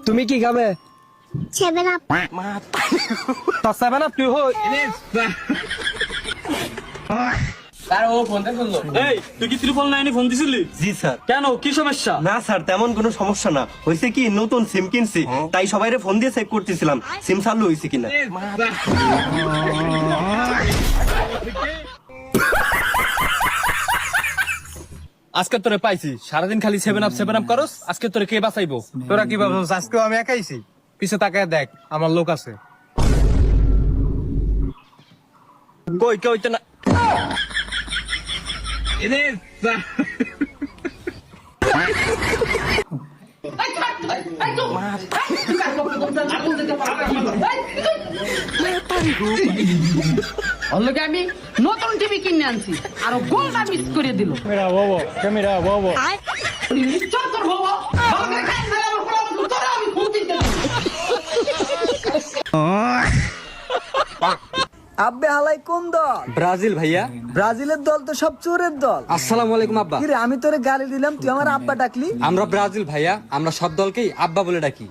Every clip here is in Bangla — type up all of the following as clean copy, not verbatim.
তুমি কি খাবে? 7 আপ। তা 7 আপ তুই হই। স্যার ও ফোনটা করলো। এই তুই কি ত্রিপল নাইনে ফোন দিছিলি? জি স্যার। কেন, কি সমস্যা? না স্যার, তেমন কোনো সমস্যা না। হয়েছে কি, নতুন সিম কিনছি, তাই সবাইরে ফোন দিয়ে চেক করতেছিলাম সিম চালু হয়েছে কিনা। আজকে তোরে পাইছি, সারাদিন খালি 7 আপ করস। আজকে তোরে কে বাঁচাইবো? তোরা কি ভাবছিস আজকেও আমি একাইছি? পিছে তাকায় দেখ, আমার লোক আছে। কই কেউ হইতে না। অল্লকে আমি নতুন টিভি কিনে আনছি আর গোলটা মিস করে দিল। ক্যামেরা বাবা। নিশ্চয় তোর বাবা আমাকে খাই ফেলে আমার পুরো তোরা আমি ফোন দিতে। আব্বে হালাই কোন দল? ব্রাজিল ভাইয়া। ব্রাজিলের দল তো সব চোরের দল। আসসালামু আলাইকুম আব্বা। কিরে আমি তোরে গালি দিলাম, তুই আমার আব্বা ডাকলি? আমরা ব্রাজিল ভাইয়া, আমরা সব দলকেই আব্বা বলে ডাকি।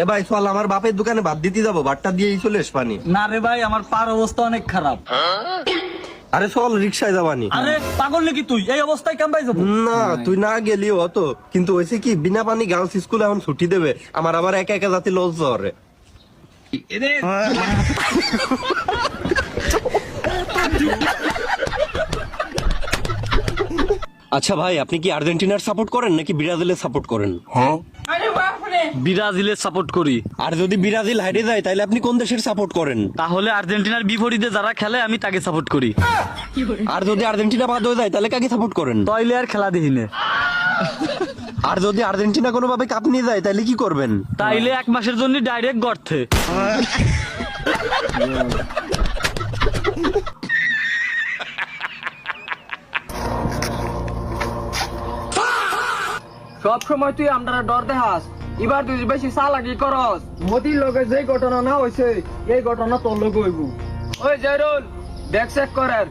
এ ভাই চল, আমার বাপের দোকানে ভাত দিতে যাবো, ভাতটা দিয়েই চলে আসবানি। না রে ভাই, আমার পার অবস্থা অনেক খারাপ। আরে চল, রিক্সায় যাবানি। আরে পাগল নাকি তুই? এই অবস্থায় কেমন যাবো? না তুই না গেলিও হতো, কিন্তু হয়েছে কি, বিনা পানি গার্লস স্কুলে এখন ছুটি দেবে, আমার আবার একা একা জাতি লজ্জা করে। আচ্ছা ভাই, আপনি কি আর্জেন্টিনার সাপোর্ট করেন নাকি ব্রাজিলের সাপোর্ট করেন? ব্রাজিলের সাপোর্ট করি। আর যদি ব্রাজিল হারিয়ে যায় তাহলে আপনি কোন দেশের সাপোর্ট করেন? তাহলে আর্জেন্টিনার বিপরীতে যারা খেলে আমি তাকে সাপোর্ট করি। আর যদি আর্জেন্টিনা বাদ হয়ে যায় তাহলে কাকে সাপোর্ট করেন? তাইলে আর খেলা দেখিনে। আর যদি আর্জেন্টিনা কোনোভাবে কাপ নিয়ে যায় তাহলে কি করবেন? তাইলে 1 মাসের জন্য ডাইরেক্ট গর্তে। সব সময় তুই আমরা ডর দেখাস, এবার তুই বেশি চালাকি করস। মোদির লগে যে ঘটনা না হয়েছে, এই ঘটনা তোর লগে হইব। ওই জাইরুল, ব্যাগ চেক করার।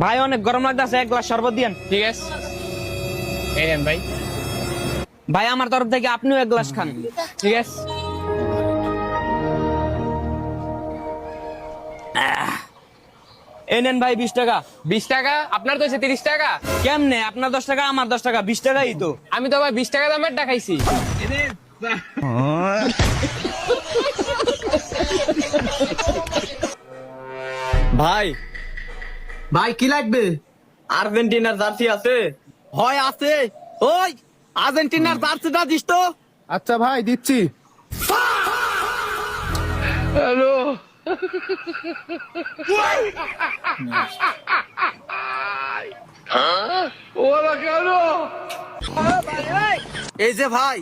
ভাই অনেক গরম লাগতেছে, 1 গ্লাস শরবত দিয়েন। ঠিক আছে এই নেন ভাই। ভাই আমার তরফ থেকে আপনিও 1 গ্লাস খান। ঠিক আছে। এই নেন ভাই 20 টাকা। 20 টাকা? আপনার তো হচ্ছে 30 টাকা। কেমনে? আপনার 10 টাকা, আমার 10 টাকা, 20 টাকাই তো। আমি তো ভাই 20 টাকা দামের খাইছি। ভাই ভাই কি লাগবে? আর্জেন্টিনার জার্সি আছে? হয় আছে। ওই আর্জেন্টিনার জার্সিটা দিস তো। আচ্ছা ভাই দিচ্ছি। এই যে ভাই